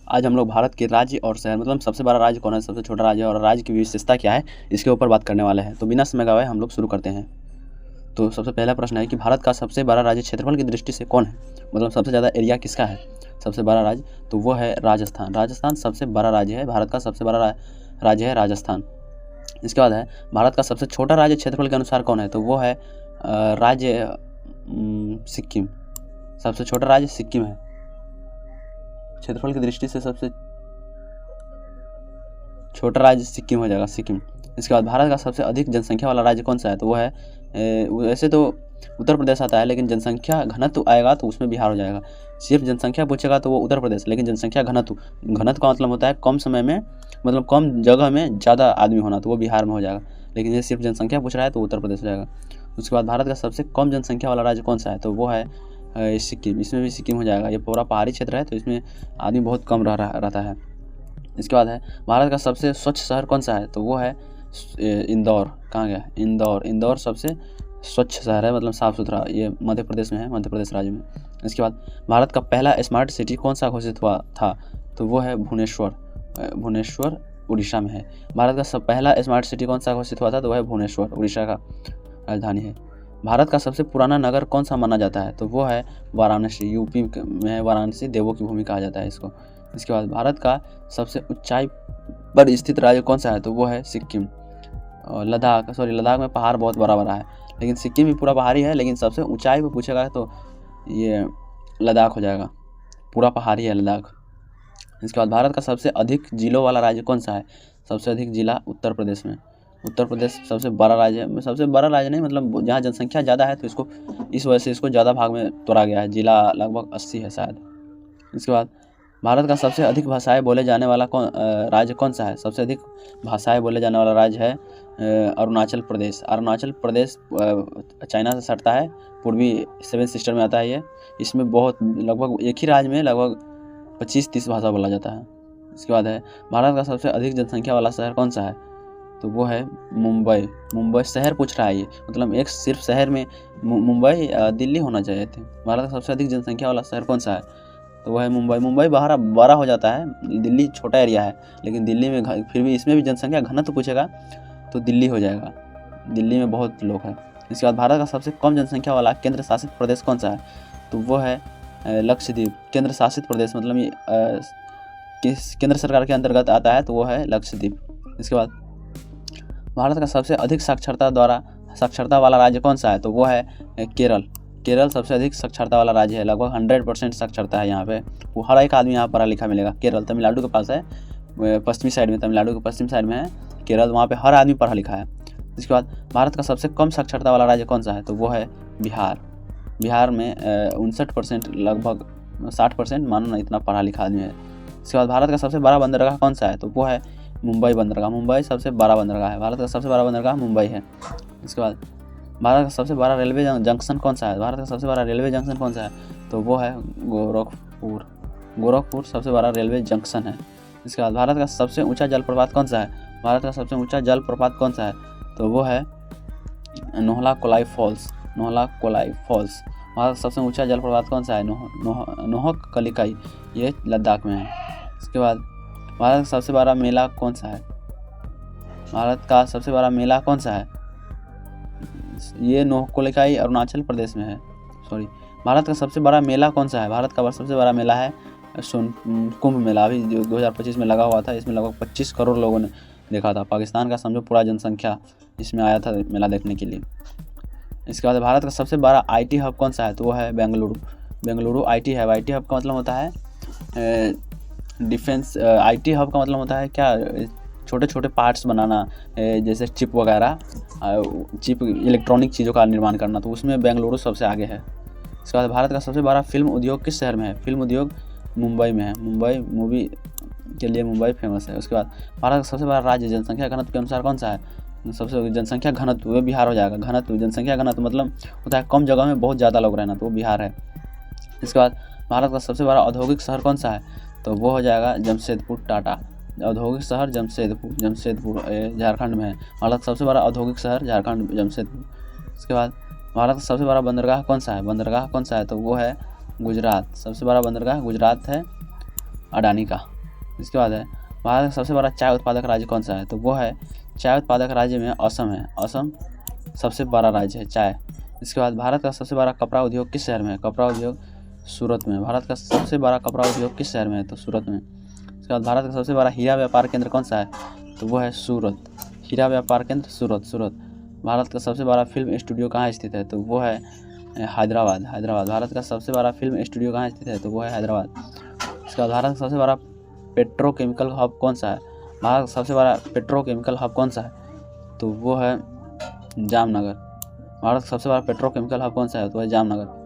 आज हम लोग भारत के राज्य और शहर मतलब सबसे बड़ा राज्य कौन है, सबसे छोटा राज्य और राज्य की विशेषता क्या है, इसके ऊपर बात करने वाले हैं। तो बिना समय गवाए हम लोग शुरू करते हैं। तो सबसे पहला प्रश्न है कि भारत का सबसे बड़ा राज्य क्षेत्रफल की दृष्टि से कौन है, मतलब सबसे ज़्यादा एरिया किसका है सबसे बड़ा राज्य, तो वो है राजस्थान। राजस्थान सबसे बड़ा राज्य है, भारत का सबसे बड़ा राज्य है राजस्थान। इसके बाद है भारत का सबसे छोटा राज्य क्षेत्रफल के अनुसार कौन है, तो वो है राज्य सिक्किम। सबसे छोटा राज्य सिक्किम है, क्षेत्रफल की दृष्टि से सबसे छोटा राज्य सिक्किम हो जाएगा, सिक्किम। इसके बाद भारत का सबसे अधिक जनसंख्या वाला राज्य कौन सा है, तो वो है वैसे तो उत्तर प्रदेश आता है, लेकिन जनसंख्या घनत्व आएगा तो उसमें बिहार हो जाएगा। सिर्फ जनसंख्या पूछेगा तो वो उत्तर प्रदेश, लेकिन जनसंख्या घनत्व का मतलब होता है कम समय में मतलब कम जगह में ज़्यादा आदमी होना, तो वो बिहार में हो जाएगा। लेकिन ये सिर्फ जनसंख्या पूछ रहा है तो उत्तर प्रदेश हो जाएगा। उसके बाद भारत का सबसे कम जनसंख्या वाला राज्य कौन सा है, तो वो है सिक्किम। इसमें भी सिक्किम हो जाएगा, ये पूरा पहाड़ी क्षेत्र है तो इसमें आदमी बहुत कम रहता है। इसके बाद है भारत का सबसे स्वच्छ शहर कौन सा है, तो वो है इंदौर। कहाँ गया, इंदौर सबसे स्वच्छ शहर है, मतलब साफ़ सुथरा। ये मध्य प्रदेश में है, मध्य प्रदेश राज्य में। इसके बाद भारत का पहला स्मार्ट सिटी कौन सा घोषित हुआ था, तो वो है भुवनेश्वर उड़ीसा में है। भारत का पहला स्मार्ट सिटी कौन सा घोषित हुआ था, तो वह है भुवनेश्वर, उड़ीसा का राजधानी है। भारत का सबसे पुराना नगर कौन सा माना जाता है, तो वो है वाराणसी। यूपी में है वाराणसी, देवों की भूमि कहा जाता है इसको। इसके बाद भारत का सबसे ऊंचाई पर स्थित राज्य कौन सा है, तो वो है सिक्किम। लद्दाख में पहाड़ बहुत बड़ा है, लेकिन सिक्किम भी पूरा पहाड़ी है, लेकिन सबसे ऊंचाई पर पूछेगा तो ये लद्दाख हो जाएगा, पूरा पहाड़ी है लद्दाख। इसके बाद भारत का सबसे अधिक जिलों वाला राज्य कौन सा है, सबसे अधिक जिला उत्तर प्रदेश में। उत्तर प्रदेश सबसे बड़ा राज्य है, सबसे बड़ा राज्य नहीं मतलब जहाँ जनसंख्या ज़्यादा है तो इसको इस वजह से इसको ज़्यादा भाग में तोड़ा गया है, जिला लगभग 80 है शायद। इसके बाद भारत का सबसे अधिक भाषाएं बोले जाने वाला राज्य कौन सा है, सबसे अधिक भाषाएं बोले जाने वाला राज्य है अरुणाचल प्रदेश। चाइना से सटता है, पूर्वी 7 सिस्टर में आता है ये। इसमें बहुत लगभग एक ही राज्य में लगभग 25-30 भाषा बोला जाता है। इसके बाद है भारत का सबसे अधिक जनसंख्या वाला शहर कौन सा है, तो वो है मुंबई शहर पूछ रहा है ये, मतलब एक सिर्फ शहर में मुंबई दिल्ली होना चाहिए थे। भारत का सबसे अधिक जनसंख्या वाला शहर कौन सा है, तो वो है मुंबई बड़ा हो जाता है, दिल्ली छोटा एरिया है, लेकिन दिल्ली में फिर भी इसमें भी जनसंख्या घनत्व पूछेगा तो दिल्ली हो जाएगा, दिल्ली में बहुत लोग हैं। इसके बाद भारत का सबसे कम जनसंख्या वाला केंद्र शासित प्रदेश कौन सा है, तो वो है लक्षद्वीप। केंद्र शासित प्रदेश मतलब ये किस केंद्र सरकार के अंतर्गत आता है, तो वो है लक्षद्वीप। इसके बाद भारत का सबसे अधिक साक्षरता वाला राज्य कौन सा है, तो वो है केरल सबसे अधिक साक्षरता वाला राज्य है, लगभग 100% साक्षरता है यहाँ पे। वो हर एक आदमी यहाँ पढ़ा लिखा मिलेगा। केरल तमिलनाडु के पास है, पश्चिमी साइड में, तमिलनाडु के पश्चिम साइड में है केरल, वहाँ पे हर आदमी पढ़ा लिखा है। इसके बाद भारत का सबसे कम साक्षरता वाला राज्य कौन सा है, तो वो है बिहार में 59%, लगभग 60% मानो ना, इतना पढ़ा लिखा आदमी है। इसके बाद भारत का सबसे बड़ा बंदरगाह कौन सा है, तो वो है मुंबई बंदरगाह। मुंबई सबसे बड़ा बंदरगाह है, भारत का सबसे बड़ा बंदरगाह मुंबई है। इसके बाद भारत का सबसे बड़ा रेलवे जंक्शन कौन सा है, भारत का सबसे बड़ा रेलवे जंक्शन कौन सा है, तो वो है गोरखपुर सबसे बड़ा रेलवे जंक्शन है। इसके बाद भारत का सबसे ऊंचा जलप्रपात कौन सा है, भारत का सबसे ऊंचा जलप्रपात कौन सा है, तो वो है नोहला कोलाई फॉल्स। भारत का सबसे ऊंचा जलप्रपात कौन सा है, नोहक कलिकाई, ये लद्दाख में है। इसके बाद भारत का सबसे बड़ा मेला कौन सा है, ये नोहकोलिकाई अरुणाचल प्रदेश में है। भारत का सबसे बड़ा मेला कौन सा है, भारत का सबसे बड़ा मेला है कुंभ मेला, अभी जो 2025 में लगा हुआ था। इसमें लगभग 25 करोड़ लोगों ने देखा था। पाकिस्तान का समझो पूरा जनसंख्या इसमें आया था मेला देखने के लिए। इसके बाद भारत का सबसे बड़ा IT हब कौन सा है, तो वो है Bengaluru IT hub. IT hub का मतलब होता है डिफेंस। IT हब का मतलब होता है क्या, छोटे छोटे पार्ट्स बनाना, जैसे चिप वगैरह, चिप इलेक्ट्रॉनिक चीज़ों का निर्माण करना, तो उसमें बेंगलुरु सबसे आगे है। इसके बाद भारत का सबसे बड़ा फिल्म उद्योग किस शहर में है, फिल्म उद्योग मुंबई में है। मुंबई मूवी के लिए मुंबई फेमस है। उसके बाद भारत का सबसे बड़ा राज्य जनसंख्या घनत्व के अनुसार कौन सा है, सबसे जनसंख्या घनत्व वो बिहार हो जाएगा। जनसंख्या घनत्व मतलब होता है कम जगह में बहुत ज़्यादा लोग रहना, तो वो बिहार है। इसके बाद भारत का सबसे बड़ा औद्योगिक शहर कौन सा है, तो वो हो जाएगा जमशेदपुर टाटा। औद्योगिक शहर जमशेदपुर झारखंड में है। भारत का सबसे बड़ा औद्योगिक शहर झारखंड जमशेदपुर। इसके बाद भारत का सबसे बड़ा बंदरगाह कौन सा है, तो वो है गुजरात। सबसे बड़ा बंदरगाह गुजरात है, अडानी का। इसके बाद है भारत का सबसे बड़ा चाय उत्पादक राज्य कौन सा है? तो वो है चाय उत्पादक राज्य में असम है। असम सबसे बड़ा राज्य है चाय। इसके बाद भारत का सबसे बड़ा कपड़ा उद्योग किस शहर में है? कपड़ा उद्योग सूरत में। भारत का सबसे बड़ा कपड़ा उद्योग किस शहर में है? तो सूरत में। इसके बाद भारत का सबसे बड़ा हीरा व्यापार केंद्र कौन सा है? तो वो है सूरत। हीरा व्यापार केंद्र सूरत। भारत का सबसे बड़ा फिल्म स्टूडियो कहाँ स्थित है? तो वो है हैदराबाद। भारत का सबसे बड़ा फिल्म स्टूडियो कहाँ स्थित है? तो वो है हैदराबाद। इसके बाद भारत का सबसे बड़ा पेट्रोकेमिकल हब कौन सा है? भारत का सबसे बड़ा पेट्रोकेमिकल हब कौन सा है? तो वो है जामनगर। भारत का सबसे बड़ा पेट्रोकेमिकल हब कौन सा है? तो वह जामनगर।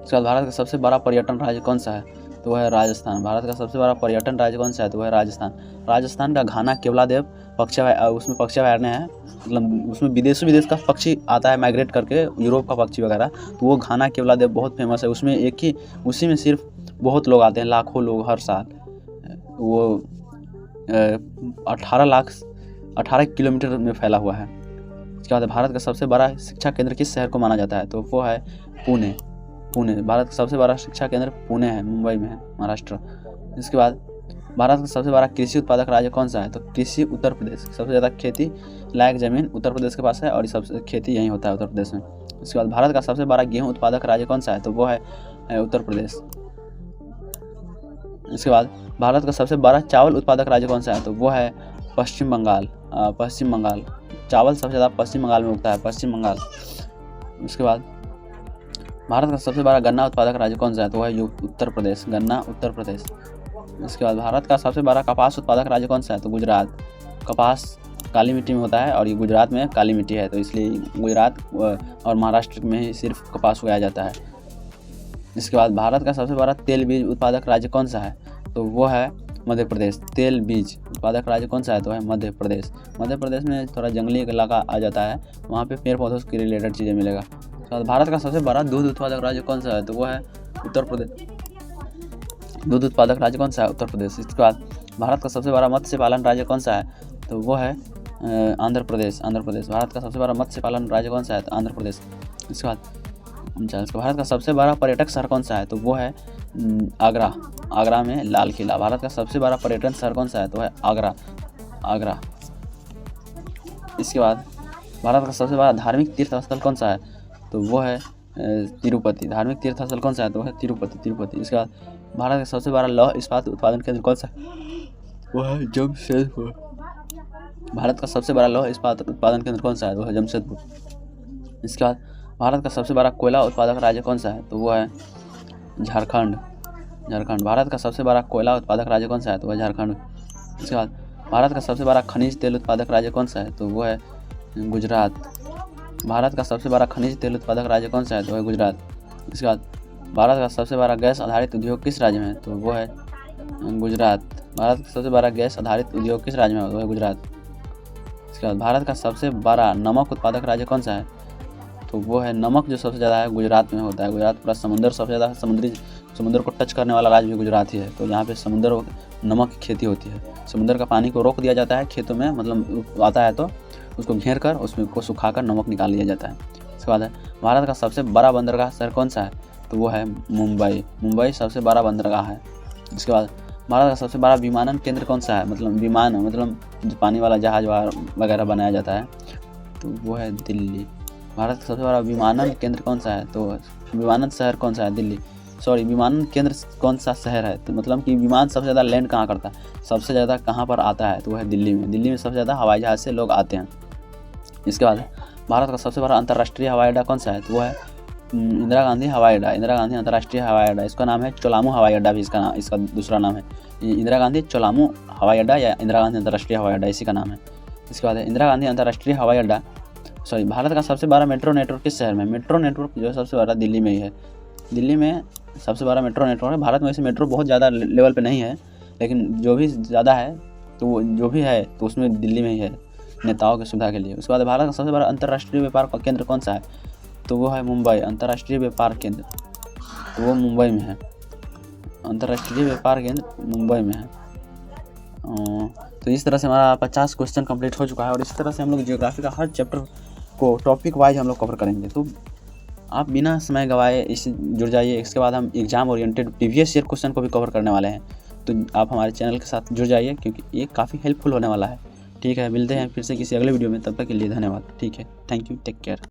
इसके बाद भारत का सबसे बड़ा पर्यटन राज्य कौन सा है? तो वह है राजस्थान। भारत का सबसे बड़ा पर्यटन राज्य कौन सा है? तो वह है राजस्थान। राजस्थान का घाना केवलादेव पक्षी उसमें पक्षी अभयारण्य है, मतलब उसमें विदेश का पक्षी आता है माइग्रेट करके, यूरोप का पक्षी वगैरह, तो वो घाना केवलादेव बहुत फेमस है। उसमें उसी में सिर्फ बहुत लोग आते हैं, लाखों लोग हर साल। वो 18 किलोमीटर में फैला हुआ है। इसके बाद भारत का सबसे बड़ा शिक्षा केंद्र किस शहर को माना जाता है? तो वो है पुणे। भारत का सबसे बड़ा शिक्षा केंद्र पुणे है, मुंबई में है, महाराष्ट्र। इसके बाद भारत का सबसे बड़ा कृषि उत्पादक राज्य कौन सा है? तो कृषि उत्तर प्रदेश। सबसे ज़्यादा खेती लायक ज़मीन उत्तर प्रदेश के पास है और सबसे खेती यहीं होता है उत्तर प्रदेश में। इसके बाद भारत का सबसे बड़ा गेहूं उत्पादक राज्य कौन सा है? तो वो है उत्तर प्रदेश। इसके बाद भारत का सबसे बड़ा चावल उत्पादक राज्य कौन सा है? तो वो है पश्चिम बंगाल। चावल सबसे ज़्यादा पश्चिम बंगाल में उगता है, पश्चिम बंगाल। उसके बाद भारत का सबसे बड़ा गन्ना उत्पादक राज्य कौन सा है? तो वह है उत्तर प्रदेश, गन्ना उत्तर प्रदेश। इसके बाद भारत का सबसे बड़ा कपास उत्पादक राज्य कौन सा है? तो गुजरात। कपास काली मिट्टी में होता है और ये गुजरात में काली मिट्टी है, तो इसलिए गुजरात और महाराष्ट्र में ही सिर्फ कपास उगाया जाता है। इसके बाद भारत का सबसे बड़ा तेल बीज उत्पादक राज्य कौन सा है? तो वो है मध्य प्रदेश। तेल बीज उत्पादक राज्य कौन सा है? तो है मध्य प्रदेश। मध्य प्रदेश में थोड़ा जंगली इलाका आ जाता है, वहाँ पे पेड़ पौधों के रिलेटेड चीज़ें मिलेगा। तो भारत का सबसे बड़ा दूध उत्पादक राज्य कौन सा है? तो वो है उत्तर प्रदेश। दूध उत्पादक राज्य कौन सा है? उत्तर प्रदेश। इसके बाद भारत का सबसे बड़ा मत्स्य पालन राज्य कौन सा है? तो वो है आंध्र प्रदेश। भारत का सबसे बड़ा मत्स्य पालन राज्य कौन सा है? तो आंध्र प्रदेश। इसके बाद भारत का सबसे बड़ा पर्यटक शहर कौन सा है? तो वो है आगरा। आगरा में लाल किला। भारत का सबसे बड़ा पर्यटन शहर कौन सा है? तो है आगरा। इसके बाद भारत का सबसे बड़ा धार्मिक तीर्थ स्थल कौन सा है? तो वो है तिरुपति। धार्मिक तीर्थ स्थल कौन सा है? तो है तिरुपति। इसके बाद भारत का सबसे बड़ा लौह इस्पात उत्पादन केंद्र कौन सा है? वो है जमशेदपुर। भारत का सबसे बड़ा लौह इस्पात उत्पादन केंद्र कौन सा है? वो है जमशेदपुर। इसके बाद भारत का सबसे बड़ा कोयला उत्पादक राज्य कौन सा है? तो वो है झारखंड। भारत का सबसे बड़ा कोयला उत्पादक राज्य कौन सा है? तो वह झारखंड। इसके बाद भारत का सबसे बड़ा खनिज तेल उत्पादक राज्य कौन सा है? तो वो है गुजरात। भारत का सबसे बड़ा खनिज तेल उत्पादक राज्य कौन सा है? तो वह गुजरात। इसके बाद भारत का सबसे बड़ा गैस आधारित उद्योग किस राज्य में है? तो वो है गुजरात। भारत का सबसे बड़ा गैस आधारित उद्योग किस राज्य में है? वो है गुजरात। इसके बाद भारत का सबसे बड़ा नमक उत्पादक राज्य कौन सा है? तो वो है नमक जो सबसे ज़्यादा है गुजरात में होता है। गुजरात पूरा सबसे ज़्यादा समुद्र को टच करने वाला राज्य भी गुजरात ही है, तो यहाँ पे नमक की खेती होती है। समुद्र का पानी को रोक दिया जाता है खेतों में, मतलब आता है तो उसको घेर कर उसमें को सुखाकर नमक निकाल लिया जाता है। इसके बाद है भारत का सबसे बड़ा बंदरगाह शहर कौन सा है? तो वो है मुंबई सबसे बड़ा बंदरगाह है। इसके बाद भारत का सबसे बड़ा विमानन केंद्र कौन सा है? मतलब जो पानी वाला जहाज वगैरह बनाया जाता है, तो वो है दिल्ली। भारत का सबसे बड़ा विमानन केंद्र कौन सा है? तो विमानन शहर कौन सा है? दिल्ली। विमानन केंद्र कौन सा शहर है? तो मतलब कि विमान सबसे ज़्यादा लैंड कहाँ करता है, सबसे ज़्यादा कहाँ पर आता है? तो वह है दिल्ली में सबसे ज़्यादा हवाई जहाज़ से लोग आते हैं। इसके बाद भारत का सबसे बड़ा अंतर्राष्ट्रीय हवाई अड्डा कौन सा है? तो वह है इंदिरा गांधी हवाई अड्डा। इंदिरा गांधी अंतर्राष्ट्रीय हवाई अड्डा, इसका नाम है चोलामू हवाई अड्डा भी इसका दूसरा नाम है। इंदिरा गांधी चोलामू हवाई अड्डा या इंदिरा गांधी अंतर्राष्ट्रीय हवाई अड्डा इसी का नाम है। इसके बाद इंदिरा गांधी अंतर्राष्ट्रीय हवाई अड्डा भारत का सबसे बड़ा मेट्रो नेटवर्क किस शहर में? मेट्रो नेटवर्क जो है सबसे बड़ा दिल्ली में ही है। दिल्ली में सबसे बड़ा मेट्रो नेटवर्क है। भारत में वैसे मेट्रो बहुत ज़्यादा लेवल पे नहीं है, लेकिन जो भी ज़्यादा है तो जो भी है तो उसमें दिल्ली में ही है, नेताओं की सुविधा के लिए। उसके बाद भारत का सबसे बड़ा अंतर्राष्ट्रीय व्यापार केंद्र कौन सा है? तो वो है मुंबई। अंतर्राष्ट्रीय व्यापार केंद्र तो वो मुंबई में है। अंतर्राष्ट्रीय व्यापार केंद्र मुंबई में है। तो इस तरह से हमारा 50 क्वेश्चन कंप्लीट हो चुका है और इस तरह से हम लोग जियोग्राफी का हर चैप्टर को टॉपिक वाइज हम लोग कवर करेंगे। तो आप बिना समय गवाए इससे जुड़ जाइए। इसके बाद हम exam oriented previous year question को भी कवर करने वाले हैं। तो आप हमारे चैनल के साथ जुड़ जाइए, क्योंकि ये काफ़ी हेल्पफुल होने वाला है। ठीक है, मिलते हैं फिर से किसी अगले वीडियो में, तब तक के लिए धन्यवाद। ठीक है, थैंक यू, टेक केयर।